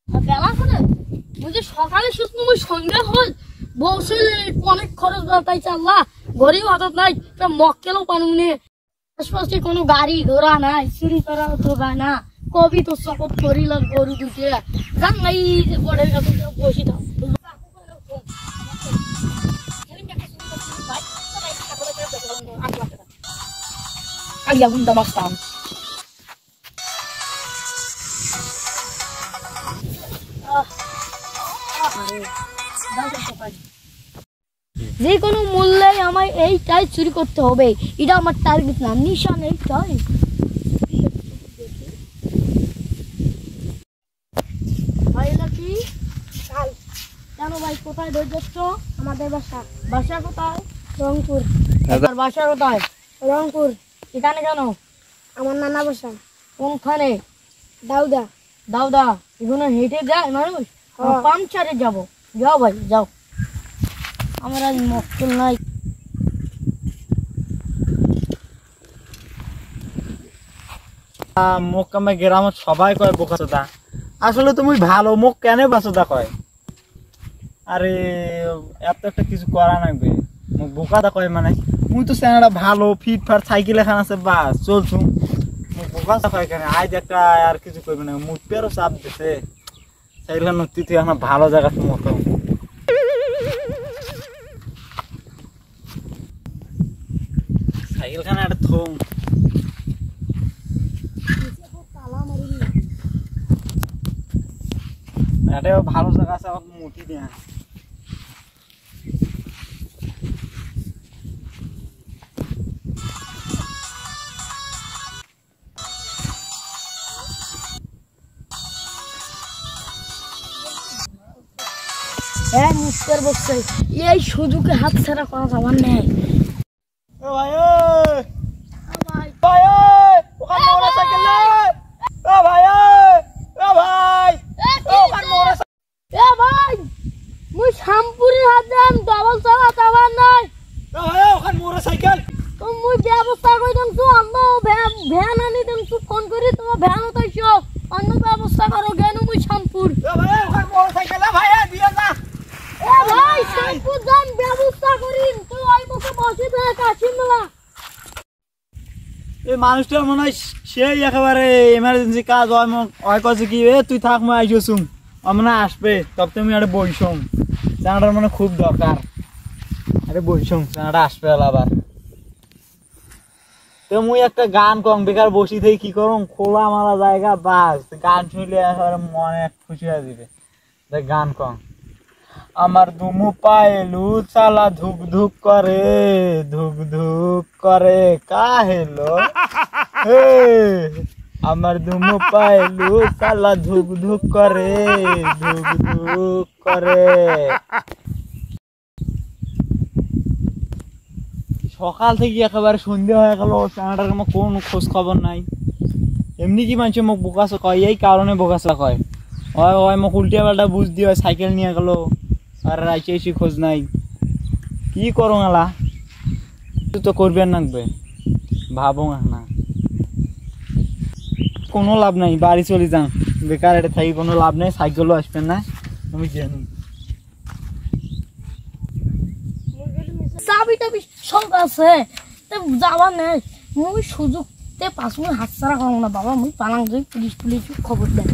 বেলা করে বুঝি সকালে সুস্থ মুই সন্ধ্যা হল বসে অনেক খরচ তাই চাল্লা ঘরেও হঠাৎ নাই মক্কেলও পানুনি আশপাশে কোনো গাড়ি ঘোড়া নাই চুরি করা তো না কবি তো শপথ করিল গরু দুটে জান নাই বড়ের কাছে বসি দাও আগে বুনটা বাসতাম যে কোনো মূল্যে আমায় এইটাই চুরি করতে হবে এটা আমার টার্গেট না নিশান এইটাই ভাই নাকি কেন ভাই কোথায় ধরে যাচ্ছ আমাদের বাসা কোথায় রংপুর আমার বাসা কোথায় রংপুর এখানে কেন আমার নানা বাসা কোনখানে দাউদা দাউদা এগুলো হেঁটে যায় মানুষ পাংচারে যাবো যাও ভাই যাও আমার আজ মক্কেল নাই মুখ আমার গ্রামত সবাই কয় বোকাচোদা আসলে তুমি ভালো মুখ কেন বাচোদা কয় আরে এত একটা কিছু করা লাগবে মুখ বোকাদা কয় মানে মুই তো চ্যানেলটা ভালো ফিট ফাট সাইকেল এখান আছে বাস চলছু মুখ বোকাচা কয় কেন আজ একটা আর কিছু করবে না মুখ পেরো চাপ দিছে সাইকেল নতি তুই এখন ভালো জায়গা মতো সাইকেল খানে একটা থম এটা ভালো জায়গা আছে আমাকে মুটি দেয়া হ্যাঁ মিস্টার বসছে এই সুযোগে হাত ছাড়া করা যাবার নেই শ্যামপুরের হাত যান ডবল চালা যাবার নাই মুই ব্যবস্থা করে দেন ভ্যান আনি দেন ফোন করি তোমার ভ্যান উঠাইছো অন্য ব্যবস্থা করো কেন মুই শ্যামপুর ভাই শ্যামপুর যান ব্যবস্থা করিন তো ওই মুখে বসে থাকে আসিন না এই মানুষটা মনে হয় সেই একেবারে এমার্জেন্সি কাজ হয় ওই কাছে কি তুই থাক মই আইসুম মনে আসবে তব তুমি আরে বইসম চানাটার মানে খুব দরকার আরে বইসম চানাটা আসবে আবার তো মুই একটা গান কম বেকার বসি থেকে কি করম খোলা মালা জায়গা বাস গান শুনলে একেবারে মনে খুশি হয়ে যাবে গান কম আমার দুমু পায়েলু চালা ধুক ধুক করে কাহেলো হে আমার দুমু পায়েলু চালা ধুক ধুক করে সকাল থেকে একেবারে সন্ধ্যা হয়ে গেল চানাটার কোনো খোঁজ খবর নাই এমনি কি মানুষ মোক বোকাচা কয় এই কারণে বোকাচা কয় হয় হয় মোক উল্টিয়া পাল্টা বুঝ দিয়ে সাইকেল নিয়ে গেল আর রাইছে এসে খোঁজ নাই কি করো আলা তো করবেন নাকবে ভাবো না কোনো লাভ নাই বাড়ি চলে যান বেকার এটা থাকি কোনো লাভ নেই সাইকেলও আসবেন না আমি জানি চাবি টাবি সব আছে যাবার নেই মুই সুযোগ তে পাঁচ মিনিট হাত ছাড়া করবো না বাবা মুই পালাং যাই পুলিশ খবর দেয়